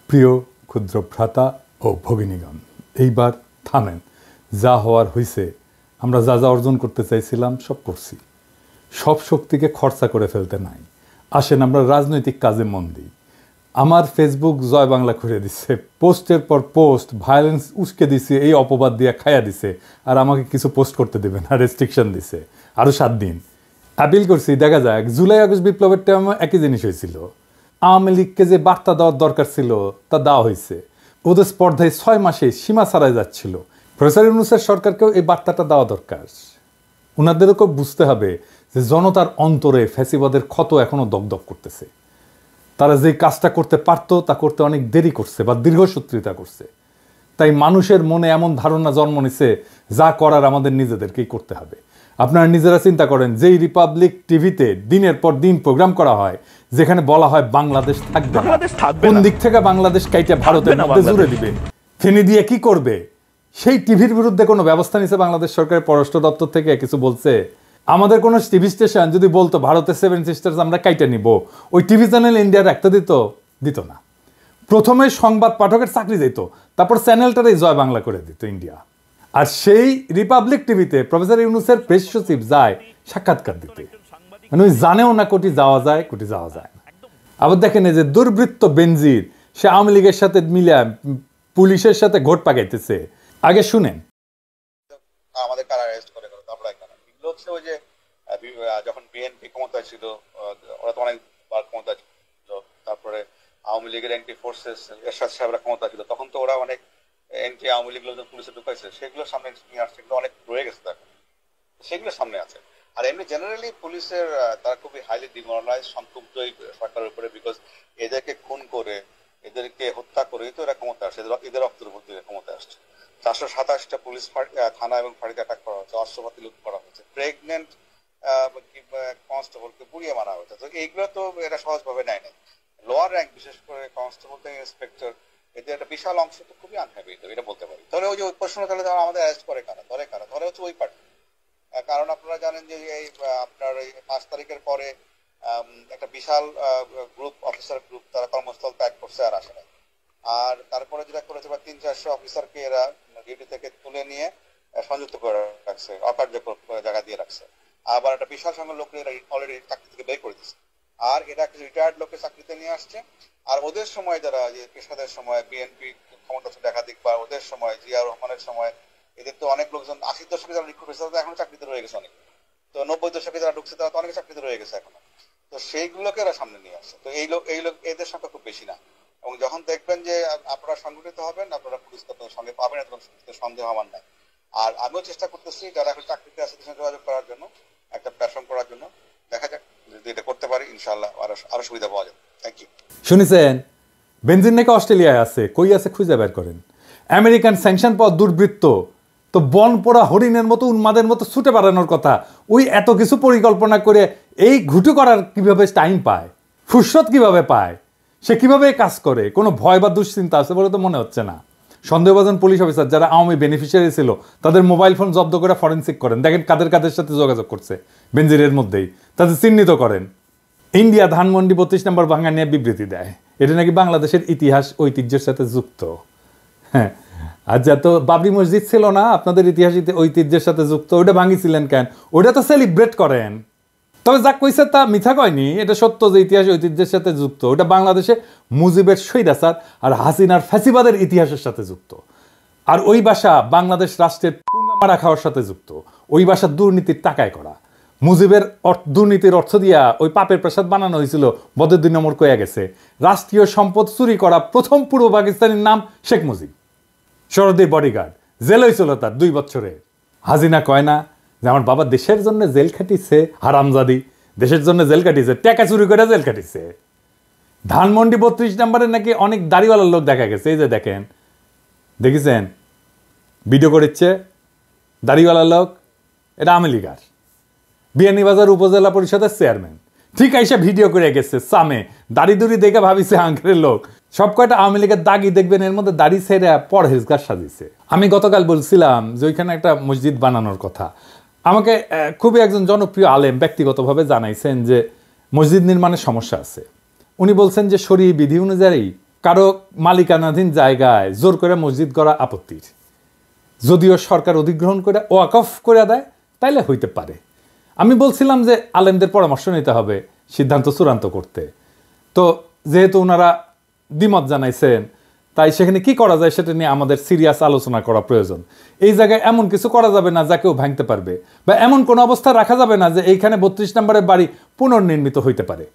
প্রিয় ক্ষুদ্র ভ্রাতা ও ভগিনীগণ, এইবার থামেন। যা হওয়ার হয়েছে, আমরা যা যা অর্জন করতে চাইছিলাম সব করছি। সব শক্তিকে খরচা করে ফেলতে নাই। আসেন আমরা রাজনৈতিক কাজে মন দিই। আমার ফেসবুক জয় বাংলা করে দিচ্ছে, পোস্টের পর পোস্ট ভায়োলেন্স উস্কে দিছে, এই অপবাদ দিয়ে খাইয়া দিছে, আর আমাকে কিছু পোস্ট করতে দেবে না, রেস্ট্রিকশন দিছে আরও 7 দিন। আপিল করছি, দেখা যাক। জুলাই আগস্ট বিপ্লবের টাইমে একই জিনিস হয়েছিল। আওয়ামী লীগকে যে বার্তা দেওয়ার দরকার ছিল তা দেওয়া হয়েছে। ওদের স্পর্ধায় 6 মাসে সীমা ছাড়াই যাচ্ছিল। প্রফেসর ইউনূসের সরকারকেও এই বার্তাটা দেওয়া দরকার। ওনাদেরকে বুঝতে হবে যে জনতার অন্তরে ফ্যাসিবাদের ক্ষত এখনও দগদগ করতেছে। তারা যে কাজটা করতে পারতো তা করতে অনেক দেরি করছে বা দীর্ঘসূত্রিতা করছে। তাই মানুষের মনে এমন ধারণা জন্ম নিছে, যা করার আমাদের নিজেদেরকেই করতে হবে। আপনারা নিজেরা চিন্তা করেন, যেই রিপাবলিক টিভিতে দিনের পর দিন প্রোগ্রাম করা হয় যেখানে বলা হয় বাংলাদেশ থাকবে, কোন দিক থেকে বাংলাদেশ কাইটা ভারতের মধ্যে জুড়ে দিবে, ফেনি দিয়ে কি করবে, সেই টিভির বিরুদ্ধে কোনো ব্যবস্থা নিছে বাংলাদেশ সরকারের পররাষ্ট্র দপ্তর থেকে? কিছু বলছে? আমাদের কোনো টিভি স্টেশন যদি বলতো ভারতের 7 সিস্টার্স আমরা কাইটা নিব, ওই টিভি চ্যানেল ইন্ডিয়ার একটা দিত না। প্রথমে সংবাদ পাঠকের চাকরি যেত, তারপর চ্যানেলটারই জয় বাংলা করে দিত ইন্ডিয়া। আর সেই রিপাবলিক টিভিতে প্রফেসর ইউনূসের প্রেস সচিব যায় সাক্ষাৎকার দিতে, মানে ওই জানেও না কোটি যাওয়া যায় না। আবার দেখেন, এই যে দুর্বৃত্ত বেনজির, সে আওয়ামী লীগের সাথে মিলে পুলিশের সাথে ঘোট পাকাইতেছে। আগে শুনেন। আমাদের কারা অ্যারেস্ট করে আমরা এগুলো হচ্ছে ওই যে যখন বিএনপি ক্ষমতায় ছিল, ওরা তো অনেকবার ক্ষমতায় ছিল, তারপরে আওয়ামী লীগের এন্টি ফোর্সেস এরশাদ সাহেবরা ক্ষমতা ছিল, তখন তো ওরা অনেক এন্টি আওয়ামী লীগ লোকজন পুলিশে ঢুকাইছে, সেগুলো সামনে নিয়ে আসছে, এগুলো অনেক রয়ে গেছে, সেগুলো সামনে আছে। আর এমনি জেনারেলি পুলিশের তারা খুবই হাইলি ডিমোরালাইজ, সংক্ষুব্ধ সরকারের উপরে, বিকজ এদেরকে খুন করে, এদেরকে হত্যা করে তো এরা ক্ষমতা আসছে, এদের রক্তের উপর দিয়ে ক্ষমতা আসছে। 427টা পুলিশ থানা এবং ফাঁড়িতে অ্যাটাক করা হচ্ছে, অস্ত্রপাতি লুট করা হচ্ছে, প্রেগনেন্ট কনস্টেবলকে পুড়িয়ে মারা হয়েছে। তো এইগুলো তো এরা সহজভাবে নেয় না। লোয়ার র্যাঙ্ক, বিশেষ করে কনস্টেবল থেকে ইন্সপেক্টর, এদের একটা বিশাল অংশ তো খুবই আনহ্যাপি, এটা বলতে পারি। তাহলে ওই যে ওই প্রশ্ন, তাহলে আমাদের অ্যারেস্ট করে কারা, ধরে হচ্ছে ওই পার্টি। কারণ আপনারা জানেন যে এই আপনার এই 5 তারিখের পরে একটা বিশাল গ্রুপ, অফিসার গ্রুপ, তারা কর্মস্থল ত্যাগ করছে আর আসে না। আর তারপরে যেটা করেছে, 300-400 অফিসারকে এরা ডিউটি থেকে তুলে নিয়ে সংযুক্ত করে রাখছে, অকার্যকর জায়গা দিয়ে রাখছে। আবার একটা বিশাল সংখ্যক লোক এরা অলরেডি চাকরি থেকে বের করে দিচ্ছে। আর এরা কিছু রিটায়ার্ড লোককে চাকরিতে নিয়ে আসছে। আর ওদের সময় যারা যে পেশাদের সময় বিএনপি ক্ষমতা ছিল একাধিক, বা ওদের সময় জিয়া রহমানের সময়, এদের তো অনেক লোকজন 80 দশকে যারা রিক্রুট হয়েছে তারা এখনো চাকরিতে রয়ে গেছে অনেক। তো 90 দশকে যারা ঢুকছে তারা তো অনেকে চাকরিতে রয়ে গেছে এখনো। তো সেইগুলোকে এরা সামনে নিয়ে আসছে। তো এই লোক এদের সংখ্যা খুব বেশি না। এবং যখন দেখবেন যে আপনারা সংগঠিত হবেন, আপনারা পুলিশকে আপনাদের সঙ্গে পাবেন, এত সন্দেহ আমার নাই। আর আমিও চেষ্টা করতেছি যারা এখন চাকরিতে আছে তাদের সঙ্গে যোগাযোগ করার জন্য, একটা প্ল্যাটফর্ম করার জন্য। দেখা যাক, যদি এটা করতে পারি ইনশাআল্লাহ আরো সুবিধা পাওয়া যাবে। Thank you. শুনেছেন, বেনজির নাকি অস্ট্রেলিয়ায় আছে, কই আছে খুঁজে বের করেন। আমেরিকান স্যাংশন পাওয়া দুর্বৃত্ত তো বন পোড়া হরিণের মতো, উন্মাদের মতো ছুটে বেড়ানোর কথা। ওই এত কিছু পরিকল্পনা করে এই ঘুটু করার কিভাবে টাইম পায়, ফুরসত কিভাবে পায়, সে কিভাবে কাজ করে? কোনো ভয় বা দুশ্চিন্তা আছে বলে তো মনে হচ্ছে না। সন্দেহভাজন পুলিশ অফিসার যারা আওয়ামী বেনিফিশিয়ারি ছিল, তাদের মোবাইল ফোন জব্দ করে ফরেন্সিক করেন, দেখেন কাদের সাথে যোগাযোগ করছে বেনজিরের মধ্যেই, তাদের চিহ্নিত করেন। ইন্ডিয়া ধানমন্ডি 32 নম্বর ভাঙা নিয়ে বিবৃতি দেয়, এটা নাকি বাংলাদেশের ইতিহাস ঐতিহ্যের সাথে যুক্ত। হ্যাঁ, আর যা তো বাবরি মসজিদ ছিল না আপনাদের ইতিহাস ঐতিহ্যের সাথে যুক্ত, ওটা ভাঙিছিলেন কেন? ওটা তো সেলিব্রেট করেন। তবে যা কইছে তা মিথ্যা কয়নি, এটা সত্য যে ইতিহাস ঐতিহ্যের সাথে যুক্ত। ওটা বাংলাদেশে মুজিবের স্বৈরাচার আর হাসিনার ফ্যাসিবাদের ইতিহাসের সাথে যুক্ত। আর ওই ভাষা বাংলাদেশ রাষ্ট্রের পুঙ্গা মারা খাওয়ার সাথে যুক্ত। ওই ভাষা দুর্নীতির টাকায় করা। মুজিবের দুর্নীতির অর্থ দিয়া ওই পাপের প্রসাদ বানানো হয়েছিল, বদের 2 নম্বর কয়ে গেছে। রাষ্ট্রীয় সম্পদ চুরি করা প্রথম পূর্ব পাকিস্তানের নাম শেখ মুজিব। শরদের বডিগার্ড, জেল হয়েছিল তার 2 বছরে। হাসিনা কয় না যে আমার বাবা দেশের জন্য জেল খাটিছে, হারামজাদি দেশের জন্য জেল কাটিছে, টাকা চুরি করে জেল কাটিছে। ধানমন্ডি 32 নম্বরে নাকি অনেক দাড়িওয়ালার লোক দেখা গেছে। এই যে দেখেন, দেখেছেন ভিডিও করেছে দাড়িওয়ালার লোক, এটা আওয়ামী লীগার বিয়ানীবাজার উপজেলা পরিষদের চেয়ারম্যান। ঠিক আইসা ভিডিও করে গেছে সামে, দাড়ি দুড়ি দেখে ভাবিছে আঙ্কেলের লোক। সব কয়টা আওয়ামী লীগের দাগি দেখবেন, এর মধ্যে দাড়ি ছেড়ে পরহেজগার সাজিয়েছে। আমি গতকাল বলছিলাম যে ওইখানে একটা মসজিদ বানানোর কথা। আমাকে খুবই একজন জনপ্রিয় আলেম ব্যক্তিগতভাবে জানাইছেন যে মসজিদ নির্মাণের সমস্যা আছে। উনি বলছেন যে শরীয়ী বিধি অনুযায়ী কারো মালিকানাধীন জায়গায় জোর করে মসজিদ করা আপত্তির, যদিও সরকার অধিগ্রহণ করে ওয়াকফ করে দেয় তাইলে হইতে পারে। আমি বলছিলাম যে আলেমদের পরামর্শ নিতে হবে সিদ্ধান্ত চূড়ান্ত করতে। তো যেহেতু ওনারা দ্বিমত জানাইছেন, তাই সেখানে কি করা যায় সেটা নিয়ে আমাদের সিরিয়াস আলোচনা করা প্রয়োজন। এই জায়গায় এমন কিছু করা যাবে না যা কেউ ভাঙতে পারবে, বা এমন কোনো অবস্থা রাখা যাবে না যে এইখানে 32 নম্বরের বাড়ি পুনর্নির্মিত হইতে পারে।